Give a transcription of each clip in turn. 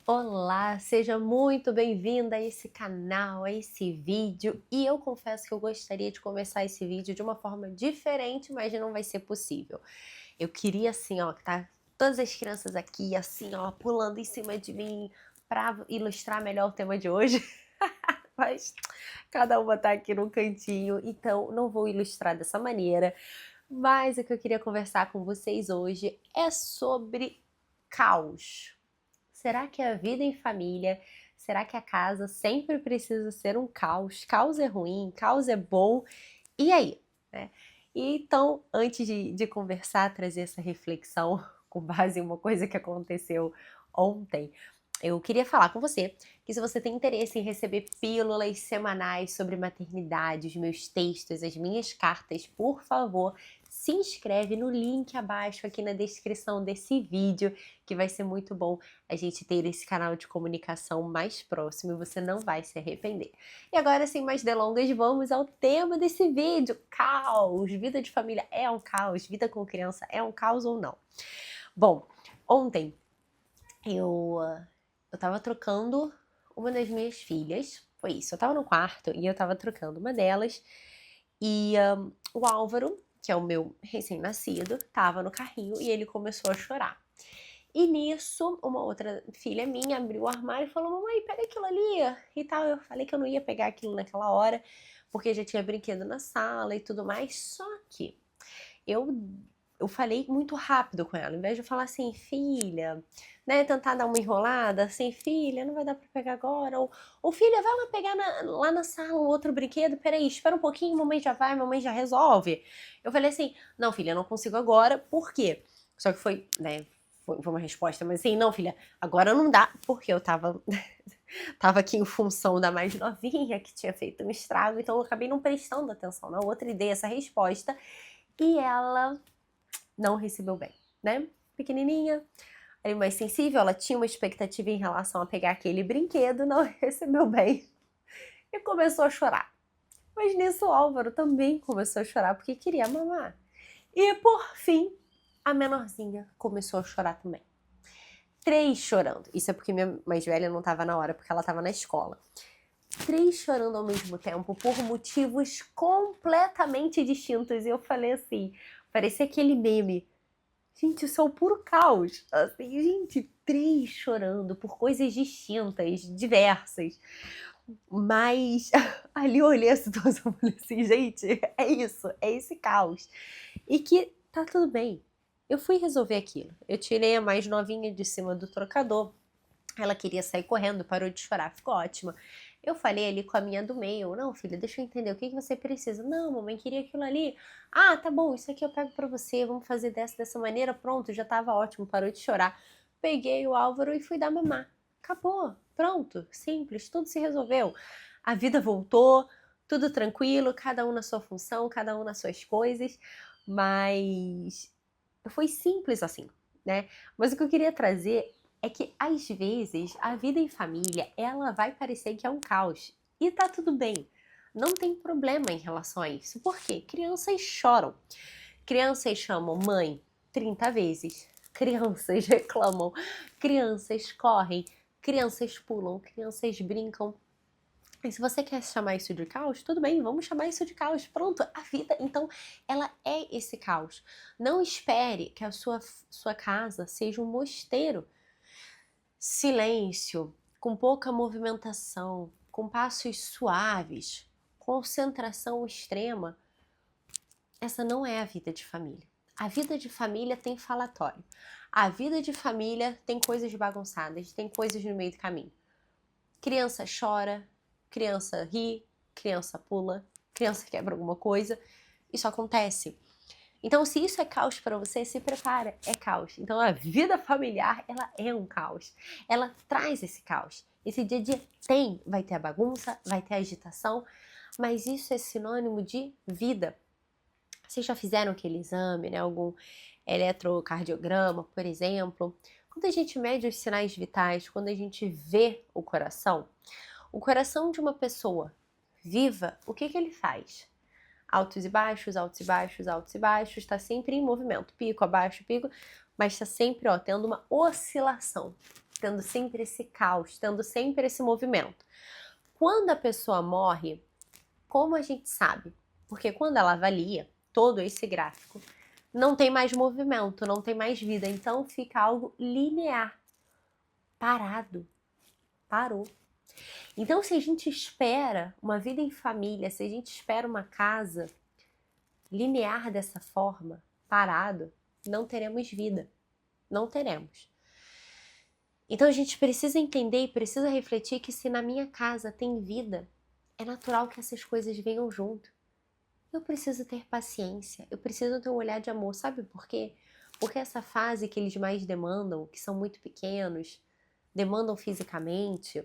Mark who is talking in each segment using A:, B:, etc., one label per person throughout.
A: Olá, seja muito bem-vinda a esse canal, a esse vídeo. E eu confesso que eu gostaria de começar esse vídeo de uma forma diferente, mas não vai ser possível. Eu queria assim, ó, que tá todas as crianças aqui, assim, ó, pulando em cima de mim para ilustrar melhor o tema de hoje. Mas cada uma tá aqui num cantinho, então não vou ilustrar dessa maneira. Mas o que eu queria conversar com vocês hoje é sobre caos. Será que a vida em família, será que a casa sempre precisa ser um caos? Caos é ruim, caos é bom. E aí? Né? E então, antes de conversar, trazer essa reflexão com base em uma coisa que aconteceu ontem, eu queria falar com você que se você tem interesse em receber pílulas semanais sobre maternidade, os meus textos, as minhas cartas, por favor, se inscreve no link abaixo aqui na descrição desse vídeo, que vai ser muito bom a gente ter esse canal de comunicação mais próximo e você não vai se arrepender. E agora, sem mais delongas, vamos ao tema desse vídeo: caos. Vida de família é um caos? Vida com criança é um caos ou não? Bom, ontem eu tava trocando uma das minhas filhas. Foi isso, eu tava no quarto e eu tava trocando uma delas. E o Álvaro, que é o meu recém-nascido, tava no carrinho e ele começou a chorar. E nisso, uma outra filha minha abriu o armário e falou: Mamãe, pega aquilo ali e tal. Eu falei que eu não ia pegar aquilo naquela hora, porque já tinha brinquedo na sala e tudo mais. Só que eu, eu falei muito rápido com ela, em vez de falar assim, filha, né? Tentar dar uma enrolada, assim, filha, não vai dar pra pegar agora. Ou filha, vai lá pegar lá na sala um outro brinquedo, peraí, espera um pouquinho, mamãe já vai, mamãe já resolve. Eu falei assim: não, filha, eu não consigo agora, por quê? Só que foi, né? Foi uma resposta, mas assim, não, filha, agora não dá, porque eu tava aqui em função da mais novinha que tinha feito um estrago, então eu acabei não prestando atenção na outra e dei essa resposta e ela não recebeu bem, né? Pequenininha, ali mais sensível, ela tinha uma expectativa em relação a pegar aquele brinquedo, não recebeu bem e começou a chorar. Mas nisso o Álvaro também começou a chorar porque queria mamar. E por fim, a menorzinha começou a chorar também. Três chorando. Isso é porque minha mais velha não estava na hora, porque ela estava na escola. Três chorando ao mesmo tempo, por motivos completamente distintos. E eu falei assim, parecia aquele meme. Gente, isso é o puro caos. Assim, gente, três chorando por coisas distintas, diversas. Mas ali eu olhei a situação e falei assim, gente, é isso, é esse caos. E que tá tudo bem. Eu fui resolver aquilo. Eu tirei a mais novinha de cima do trocador. Ela queria sair correndo, parou de chorar, ficou ótima. Eu falei ali com a minha do meio: não, filha, deixa eu entender, o que você precisa? Não, mamãe, queria aquilo ali. Ah, tá bom, isso aqui eu pego pra você, vamos fazer dessa maneira, pronto, já tava ótimo, parou de chorar. Peguei o Álvaro e fui dar mamar. Acabou, pronto, simples, tudo se resolveu. A vida voltou, tudo tranquilo, cada um na sua função, cada um nas suas coisas, mas foi simples assim, né? Mas o que eu queria trazer é que às vezes a vida em família, ela vai parecer que é um caos. E tá tudo bem. Não tem problema em relação a isso. Por quê? Crianças choram. Crianças chamam mãe 30 vezes. Crianças reclamam. Crianças correm. Crianças pulam. Crianças brincam. E se você quer chamar isso de caos, tudo bem, vamos chamar isso de caos. Pronto, a vida, então, ela é esse caos. Não espere que a sua casa seja um mosteiro. Silêncio, com pouca movimentação, com passos suaves, concentração extrema. Essa não é a vida de família. A vida de família tem falatório. A vida de família tem coisas bagunçadas, tem coisas no meio do caminho. Criança chora, criança ri, criança pula, criança quebra alguma coisa. Isso acontece. Então, se isso é caos para você, se prepara, é caos. Então, a vida familiar, ela é um caos. Ela traz esse caos. Esse dia a dia vai ter a bagunça, vai ter a agitação, mas isso é sinônimo de vida. Vocês já fizeram aquele exame, né? Algum eletrocardiograma, por exemplo? Quando a gente mede os sinais vitais, quando a gente vê o coração de uma pessoa viva, o que ele faz? Altos e baixos, altos e baixos, altos e baixos, está sempre em movimento, pico, abaixo, pico, mas está sempre, ó, tendo uma oscilação. tendo sempre esse caos, tendo sempre esse movimento. Quando a pessoa morre, como a gente sabe? Porque quando ela avalia todo esse gráfico, não tem mais movimento, não tem mais vida, então fica algo linear, parado, parou. Então, se a gente espera uma vida em família, se a gente espera uma casa linear dessa forma, parado, não teremos vida, não teremos. Então a gente precisa entender e precisa refletir que se na minha casa tem vida, é natural que essas coisas venham junto. Eu preciso ter paciência, eu preciso ter um olhar de amor, sabe por quê? Porque essa fase que eles mais demandam, que são muito pequenos, demandam fisicamente,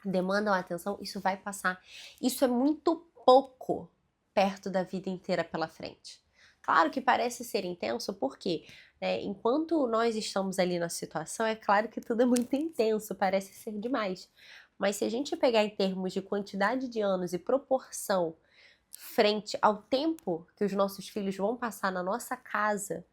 A: demandam atenção, isso vai passar. Isso é muito pouco perto da vida inteira pela frente. Claro que parece ser intenso, porque enquanto nós estamos ali na situação, é claro que tudo é muito intenso, parece ser demais. Mas se a gente pegar em termos de quantidade de anos e proporção frente ao tempo que os nossos filhos vão passar na nossa casa,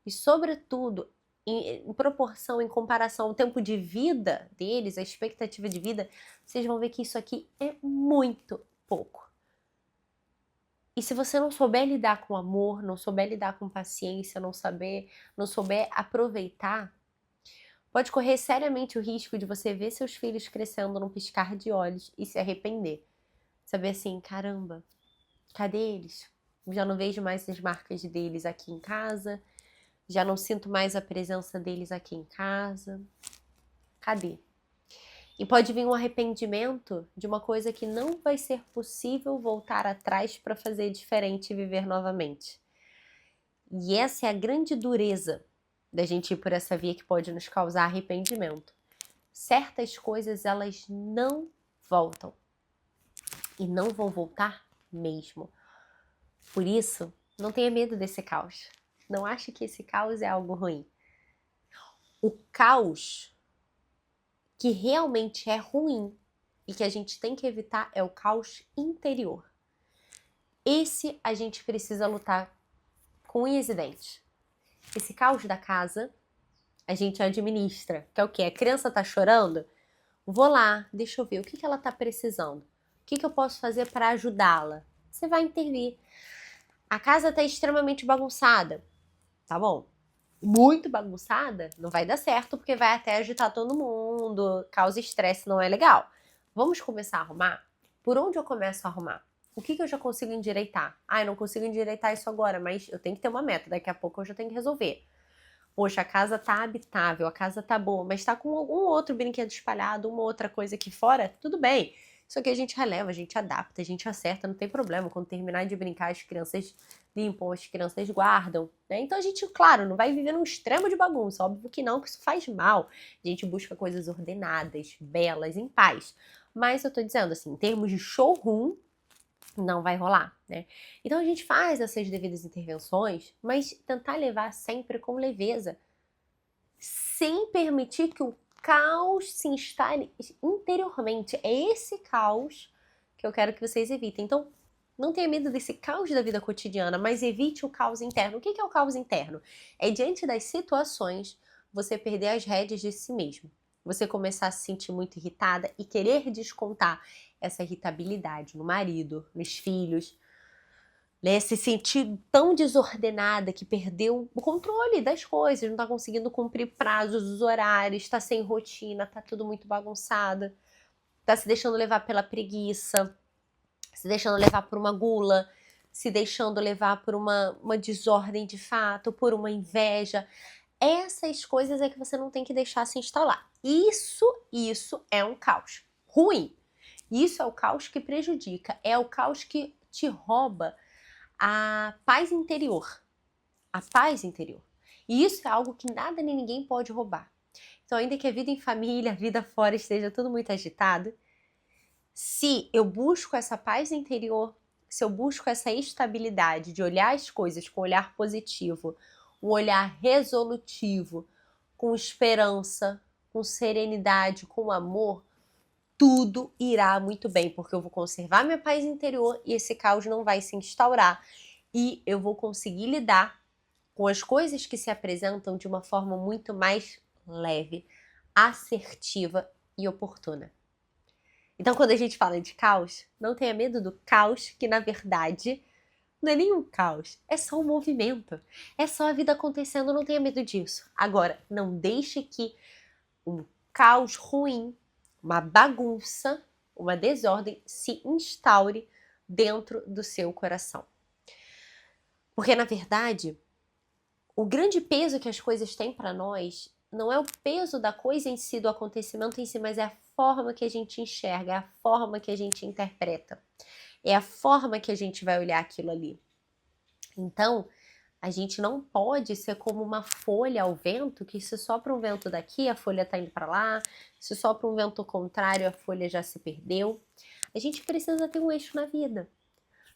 A: e sobretudo em proporção, em comparação ao tempo de vida deles, a expectativa de vida, vocês vão ver que isso aqui é muito pouco. E se você não souber lidar com amor, não souber lidar com paciência, não souber aproveitar, pode correr seriamente o risco de você ver seus filhos crescendo num piscar de olhos e se arrepender. Saber assim, caramba, cadê eles? Já não vejo mais as marcas deles aqui em casa, já não sinto mais a presença deles aqui em casa. Cadê? E pode vir um arrependimento de uma coisa que não vai ser possível voltar atrás para fazer diferente e viver novamente. E essa é a grande dureza da gente ir por essa via que pode nos causar arrependimento. Certas coisas, elas não voltam. E não vão voltar mesmo. Por isso, não tenha medo desse caos. Não ache que esse caos é algo ruim. O caos que realmente é ruim e que a gente tem que evitar é o caos interior. Esse a gente precisa lutar com unhas e dentes. Esse caos da casa a gente administra, que é o quê? A criança tá chorando? Vou lá, deixa eu ver o que ela tá precisando. O que eu posso fazer para ajudá-la? Você vai intervir. A casa tá extremamente bagunçada. Tá bom. Muito bagunçada, não vai dar certo, porque vai até agitar todo mundo, causa estresse, não é legal. Vamos começar a arrumar? Por onde eu começo a arrumar? O que eu já consigo endireitar? Eu não consigo endireitar isso agora, mas eu tenho que ter uma meta, daqui a pouco eu já tenho que resolver. Poxa, a casa tá habitável, a casa tá boa, mas tá com algum outro brinquedo espalhado, uma outra coisa aqui fora, tudo bem. Isso aqui a gente releva, a gente adapta, a gente acerta, não tem problema. Quando terminar de brincar, as crianças limpam, as crianças guardam, né? Então a gente, claro, não vai viver num extremo de bagunça, óbvio que não, que isso faz mal. A gente busca coisas ordenadas, belas, em paz. Mas eu tô dizendo assim, em termos de showroom, não vai rolar, né? Então a gente faz essas devidas intervenções, mas tentar levar sempre com leveza, sem permitir que o caos se instale interiormente. É esse caos que eu quero que vocês evitem. Então, não tenha medo desse caos da vida cotidiana, mas evite o caos interno. O que é o caos interno? É diante das situações você perder as rédeas de si mesmo. Você começar a se sentir muito irritada e querer descontar essa irritabilidade no marido, nos filhos, né? Se sentir tão desordenada que perdeu o controle das coisas, não tá conseguindo cumprir prazos, os horários, tá sem rotina, tá tudo muito bagunçado, tá se deixando levar pela preguiça, se deixando levar por uma gula, se deixando levar por uma desordem de fato, por uma inveja. Essas coisas é que você não tem que deixar se instalar. Isso é um caos ruim. Isso é o caos que prejudica, é o caos que te rouba a paz interior. A paz interior. E isso é algo que nada nem ninguém pode roubar. Então, ainda que a vida em família, a vida fora esteja tudo muito agitado, se eu busco essa paz interior, se eu busco essa estabilidade de olhar as coisas com um olhar positivo, um olhar resolutivo, com esperança, com serenidade, com amor, tudo irá muito bem, porque eu vou conservar minha paz interior e esse caos não vai se instaurar. E eu vou conseguir lidar com as coisas que se apresentam de uma forma muito mais leve, assertiva e oportuna. Então, quando a gente fala de caos, não tenha medo do caos, que na verdade não é nenhum caos, é só um movimento. É só a vida acontecendo, não tenha medo disso. Agora, não deixe que um caos ruim, uma bagunça, uma desordem se instaure dentro do seu coração. Porque, na verdade, o grande peso que as coisas têm para nós não é o peso da coisa em si, do acontecimento em si, mas é a forma que a gente enxerga, é a forma que a gente interpreta, é a forma que a gente vai olhar aquilo ali. Então, a gente não pode ser como uma folha ao vento, que se sopra um vento daqui, a folha está indo para lá, se sopra um vento contrário, a folha já se perdeu. A gente precisa ter um eixo na vida.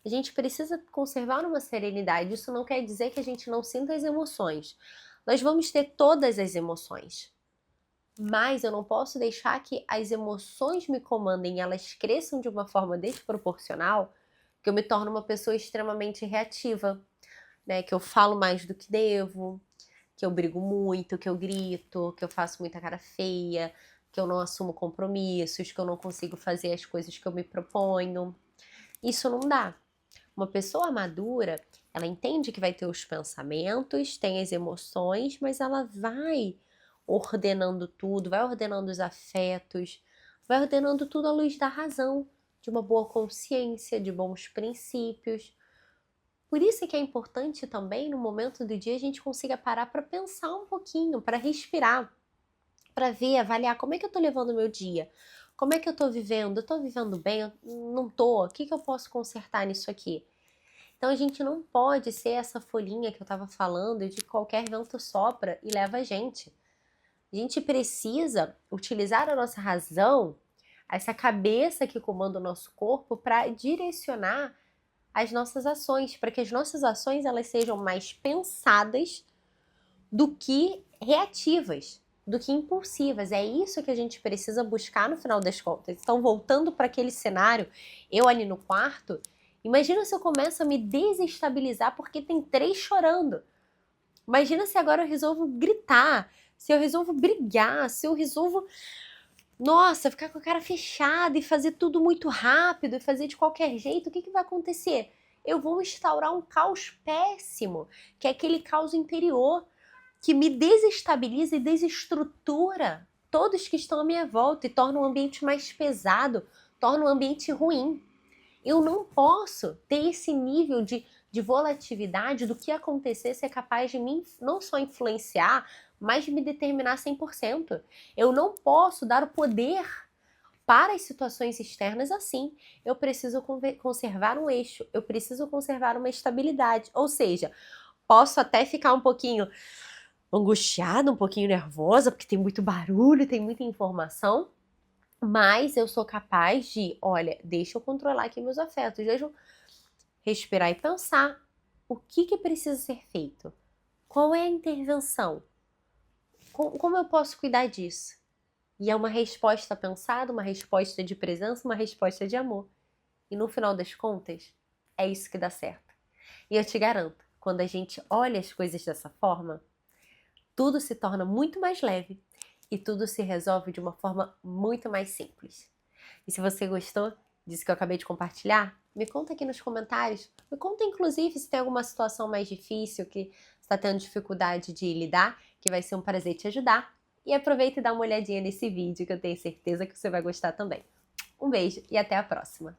A: A gente precisa conservar uma serenidade. Isso não quer dizer que a gente não sinta as emoções. Nós vamos ter todas as emoções. Mas eu não posso deixar que as emoções me comandem e elas cresçam de uma forma desproporcional, que eu me torno uma pessoa extremamente reativa, né? Que eu falo mais do que devo, que eu brigo muito, que eu grito, que eu faço muita cara feia, que eu não assumo compromissos, que eu não consigo fazer as coisas que eu me proponho. Isso não dá. Uma pessoa madura, ela entende que vai ter os pensamentos, tem as emoções, mas ela vai ordenando tudo, vai ordenando os afetos, vai ordenando tudo à luz da razão, de uma boa consciência, de bons princípios. Por isso é que é importante também, no momento do dia, a gente consiga parar para pensar um pouquinho, para respirar, para ver, avaliar como é que eu tô levando o meu dia, como é que eu tô vivendo, eu tô vivendo bem, eu não tô, o que eu posso consertar nisso aqui? Então a gente não pode ser essa folhinha que eu tava falando de qualquer vento sopra e leva a gente. A gente precisa utilizar a nossa razão, essa cabeça que comanda o nosso corpo, para direcionar as nossas ações, para que as nossas ações elas sejam mais pensadas do que reativas, do que impulsivas. É isso que a gente precisa buscar no final das contas. Então, voltando para aquele cenário, eu ali no quarto, imagina se eu começo a me desestabilizar porque tem 3 chorando. Imagina se agora eu resolvo gritar, se eu resolvo brigar, se eu resolvo, nossa, ficar com a cara fechada e fazer tudo muito rápido e fazer de qualquer jeito. O que vai acontecer? Eu vou instaurar um caos péssimo, que é aquele caos interior que me desestabiliza e desestrutura todos que estão à minha volta e torna o ambiente mais pesado, torna o ambiente ruim. Eu não posso ter esse nível de volatilidade do que acontecer ser capaz de me não só influenciar, mas de me determinar 100%. Eu não posso dar o poder para as situações externas assim. Eu preciso conservar um eixo, eu preciso conservar uma estabilidade. Ou seja, posso até ficar um pouquinho angustiada, um pouquinho nervosa, porque tem muito barulho, tem muita informação, mas eu sou capaz de, olha, deixa eu controlar aqui meus afetos, deixa eu respirar e pensar o que precisa ser feito, qual é a intervenção, como eu posso cuidar disso? E é uma resposta pensada, uma resposta de presença, uma resposta de amor. E no final das contas, é isso que dá certo. E eu te garanto, quando a gente olha as coisas dessa forma, tudo se torna muito mais leve e tudo se resolve de uma forma muito mais simples. E se você gostou disso que eu acabei de compartilhar, me conta aqui nos comentários. Me conta, inclusive, se tem alguma situação mais difícil que está tendo dificuldade de lidar, que vai ser um prazer te ajudar. E aproveita e dá uma olhadinha nesse vídeo, que eu tenho certeza que você vai gostar também. Um beijo e até a próxima!